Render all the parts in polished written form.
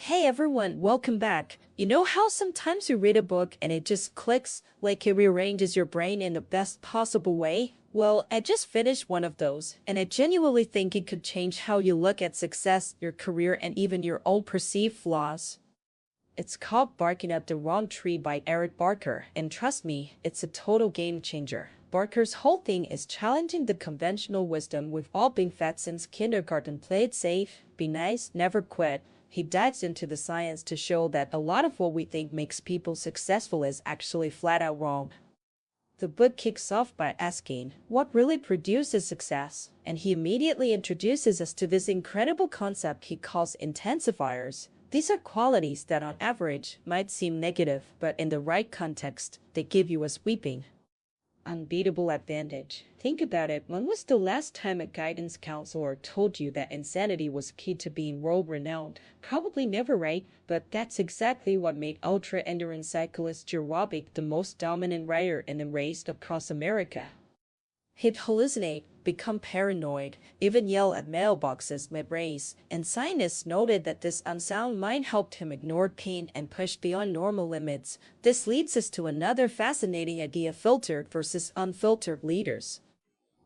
Hey everyone, welcome back. You know how sometimes you read a book and it just clicks, like it rearranges your brain in the best possible way? Well, I just finished one of those, and I genuinely think it could change how you look at success, your career, and even your own perceived flaws. It's called Barking Up the Wrong Tree by Eric Barker, and trust me, it's a total game changer. Barker's whole thing is challenging the conventional wisdom we've all been fed since kindergarten. Play it safe, be nice, never quit. He dives into the science to show that a lot of what we think makes people successful is actually flat out wrong. The book kicks off by asking, what really produces success? And he immediately introduces us to this incredible concept he calls intensifiers. These are qualities that on average might seem negative, but in the right context, they give you a sweeping, unbeatable advantage. Think about it. When was the last time a guidance counselor told you that insanity was key to being world renowned? Probably never, right? But that's exactly what made ultra endurance cyclist Joe Robic the most dominant rider in a race across America. He'd hallucinate, become paranoid, even yell at mailboxes mid-race, and scientists noted that this unsound mind helped him ignore pain and push beyond normal limits. This leads us to another fascinating idea: filtered versus unfiltered leaders.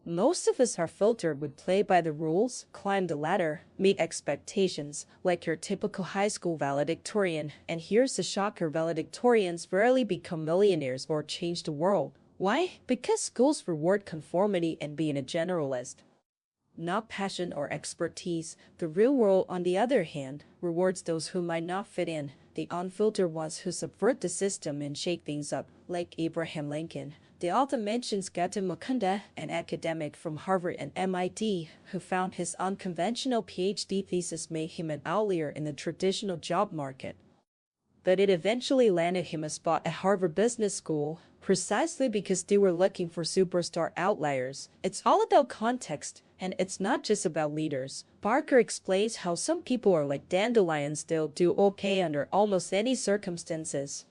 Most of us are filtered. We play by the rules, climb the ladder, meet expectations, like your typical high school valedictorian. And here's the shocker: valedictorians rarely become millionaires or change the world. Why? Because schools reward conformity and being a generalist, not passion or expertise. The real world, on the other hand, rewards those who might not fit in, the unfiltered ones who subvert the system and shake things up, like Abraham Lincoln. The author mentions Gautam Mukunda, an academic from Harvard and MIT, who found his unconventional PhD thesis made him an outlier in the traditional job market. But it eventually landed him a spot at Harvard Business School, precisely because they were looking for superstar outliers. It's all about context, and it's not just about leaders. Barker explains how some people are like dandelions, they'll do okay under almost any circumstances.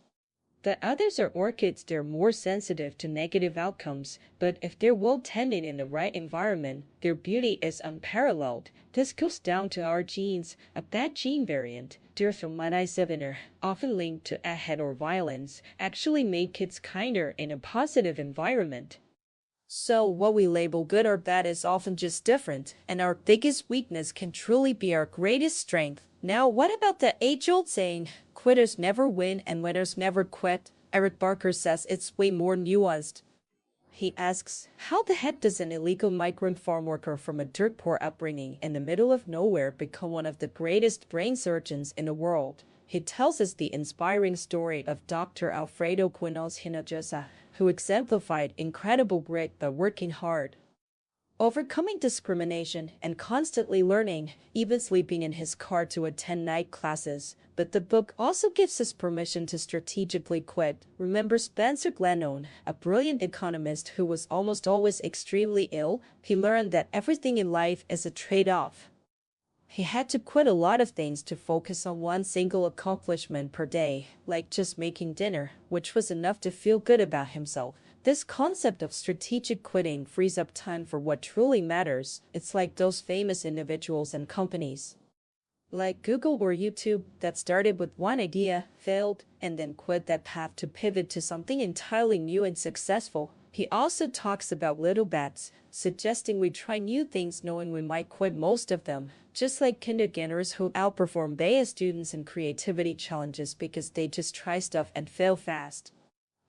The others are orchids. They're more sensitive to negative outcomes, but if they're well tended in the right environment, their beauty is unparalleled. This goes down to our genes. A bad gene variant, Derphomycin, often linked to ahead or violence, actually made kids kinder in a positive environment. So what we label good or bad is often just different, and our biggest weakness can truly be our greatest strength. Now, what about the age-old saying, quitters never win and winners never quit? Eric Barker says it's way more nuanced. He asks, how the heck does an illegal migrant farm worker from a dirt-poor upbringing in the middle of nowhere become one of the greatest brain surgeons in the world? He tells us the inspiring story of Dr. Alfredo Quinones Hinojosa, who exemplified incredible grit by working hard, overcoming discrimination, and constantly learning, even sleeping in his car to attend night classes. But the book also gives us permission to strategically quit. Remember Spencer Glennon, a brilliant economist who was almost always extremely ill? He learned that everything in life is a trade-off. He had to quit a lot of things to focus on one single accomplishment per day, like just making dinner, which was enough to feel good about himself. This concept of strategic quitting frees up time for what truly matters. It's like those famous individuals and companies, like Google or YouTube, that started with one idea, failed, and then quit that path to pivot to something entirely new and successful. He also talks about little bets, suggesting we try new things knowing we might quit most of them, just like kindergartners who outperform BA students in creativity challenges because they just try stuff and fail fast,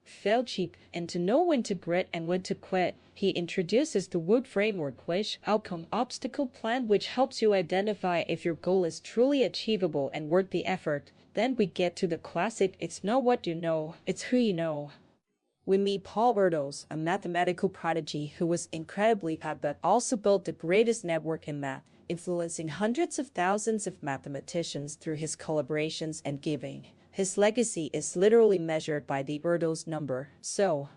fail cheap. And to know when to grit and when to quit, he introduces the Wood framework, wish, outcome, obstacle plan, which helps you identify if your goal is truly achievable and worth the effort. Then we get to the classic, it's not what you know, it's who you know. We meet Paul Erdos, a mathematical prodigy who was incredibly bad but also built the greatest network in math, influencing hundreds of thousands of mathematicians through his collaborations and giving. His legacy is literally measured by the Erdos number. So,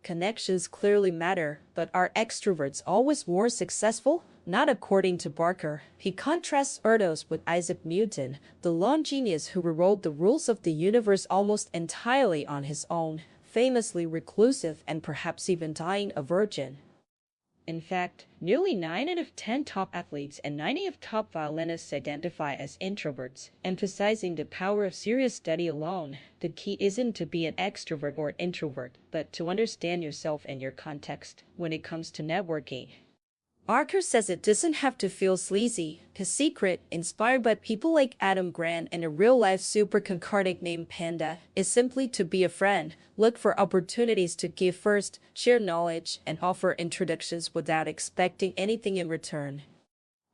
connections clearly matter, but are extroverts always more successful? Not according to Barker. He contrasts Erdos with Isaac Newton, the lone genius who rewrote the rules of the universe almost entirely on his own, famously reclusive and perhaps even dying a virgin. In fact, nearly 9 out of 10 top athletes and 90 of top violinists identify as introverts, emphasizing the power of serious study alone. The key isn't to be an extrovert or introvert, but to understand yourself and your context when it comes to networking. Barker says it doesn't have to feel sleazy. His secret, inspired by people like Adam Grant and a real-life superconcardic named Panda, is simply to be a friend. Look for opportunities to give first, share knowledge, and offer introductions without expecting anything in return.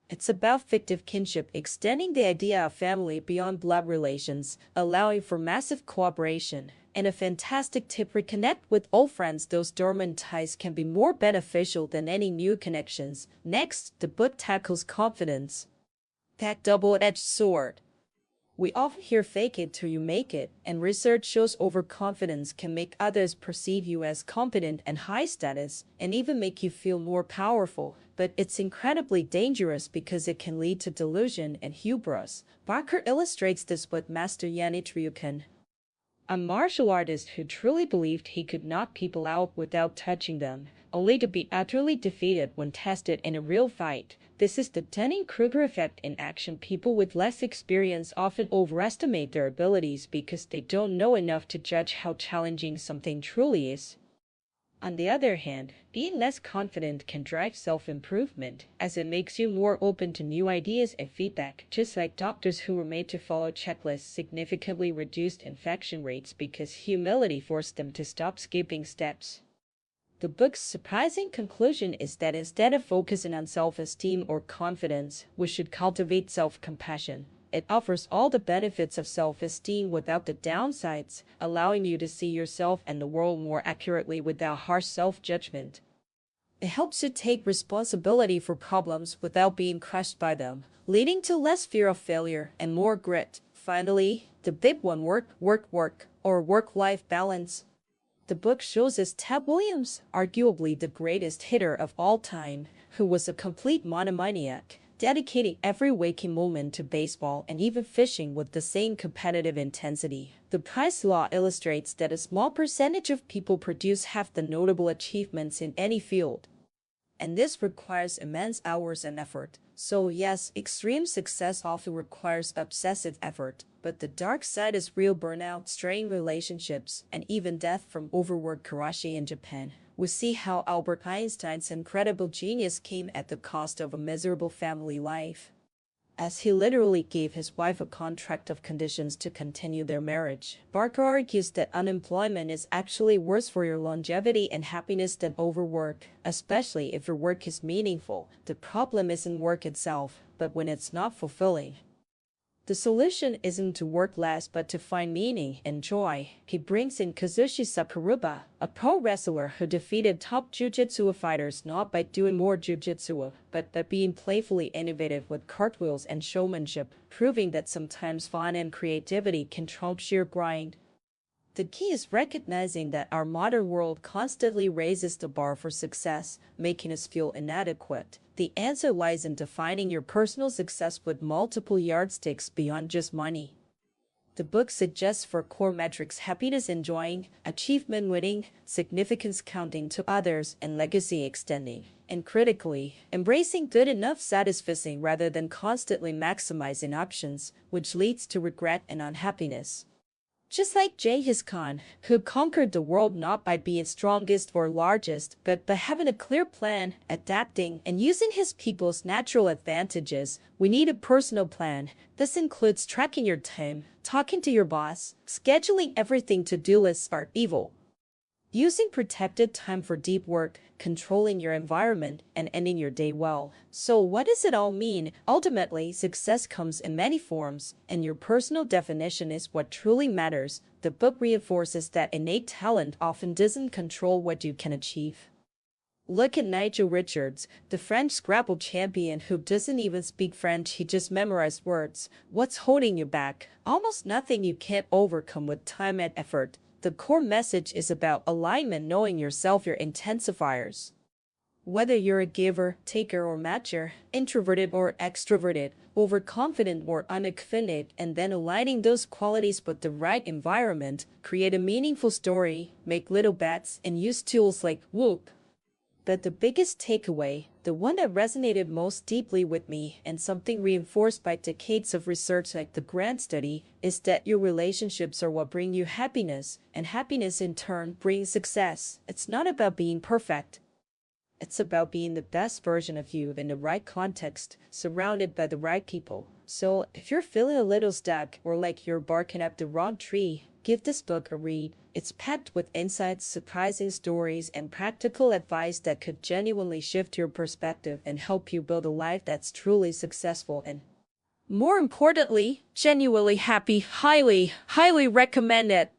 It's about fictive kinship, extending the idea of family beyond blood relations, allowing for massive cooperation. And a fantastic tip: reconnect with old friends. Those dormant ties can be more beneficial than any new connections. Next, the book tackles confidence. That double-edged sword. We often hear fake it till you make it, and research shows overconfidence can make others perceive you as competent and high status, and even make you feel more powerful. But it's incredibly dangerous because it can lead to delusion and hubris. Barker illustrates this with Master Yanich Ryukin, a martial artist who truly believed he could knock people out without touching them, only to be utterly defeated when tested in a real fight. This is the Dunning-Kruger effect in action. People with less experience often overestimate their abilities because they don't know enough to judge how challenging something truly is. On the other hand, being less confident can drive self-improvement, as it makes you more open to new ideas and feedback. Just like doctors who were made to follow checklists significantly reduced infection rates because humility forced them to stop skipping steps. The book's surprising conclusion is that instead of focusing on self-esteem or confidence, we should cultivate self-compassion. It offers all the benefits of self-esteem without the downsides, allowing you to see yourself and the world more accurately without harsh self-judgment. It helps you take responsibility for problems without being crushed by them, leading to less fear of failure and more grit. Finally, the big one: work, or work-life balance. The book shows us Ted Williams, arguably the greatest hitter of all time, who was a complete monomaniac, dedicating every waking moment to baseball and even fishing with the same competitive intensity. The Price Law illustrates that a small percentage of people produce half the notable achievements in any field, and this requires immense hours and effort. So yes, extreme success often requires obsessive effort, but the dark side is real burnout, strained relationships, and even death from overwork. Karashi in Japan. We see how Albert Einstein's incredible genius came at the cost of a miserable family life, as he literally gave his wife a contract of conditions to continue their marriage. Barker argues that unemployment is actually worse for your longevity and happiness than overwork, especially if your work is meaningful. The problem isn't work itself, but when it's not fulfilling. The solution isn't to work less but to find meaning and joy. He brings in Kazushi Sakuruba, a pro wrestler who defeated top jiu-jitsu fighters not by doing more jiu-jitsu, but by being playfully innovative with cartwheels and showmanship, proving that sometimes fun and creativity can trump sheer grind. The key is recognizing that our modern world constantly raises the bar for success, making us feel inadequate. The answer lies in defining your personal success with multiple yardsticks beyond just money. The book suggests 4 core metrics: happiness enjoying, achievement winning, significance counting to others, and legacy extending. And critically, embracing good enough satisficing rather than constantly maximizing options, which leads to regret and unhappiness. Just like Genghis Khan, who conquered the world not by being strongest or largest, but by having a clear plan, adapting, and using his people's natural advantages, we need a personal plan. This includes tracking your time, talking to your boss, scheduling everything. To-do lists are evil. Using protected time for deep work, controlling your environment, and ending your day well. So what does it all mean? Ultimately, success comes in many forms, and your personal definition is what truly matters. The book reinforces that innate talent often doesn't control what you can achieve. Look at Nigel Richards, the French Scrabble champion who doesn't even speak French, he just memorized words. What's holding you back? Almost nothing you can't overcome with time and effort. The core message is about alignment, knowing yourself, your intensifiers. Whether you're a giver, taker, or matcher, introverted or extroverted, overconfident or unconfident, and then aligning those qualities with the right environment, create a meaningful story, make little bets, and use tools like Whoop. But the biggest takeaway, the one that resonated most deeply with me and something reinforced by decades of research like the Grant study, is that your relationships are what bring you happiness, and happiness in turn brings success. It's not about being perfect. It's about being the best version of you in the right context, surrounded by the right people. So, if you're feeling a little stuck or like you're barking up the wrong tree, give this book a read. It's packed with insights, surprising stories, and practical advice that could genuinely shift your perspective and help you build a life that's truly successful and, more importantly, genuinely happy. Highly, highly recommend it.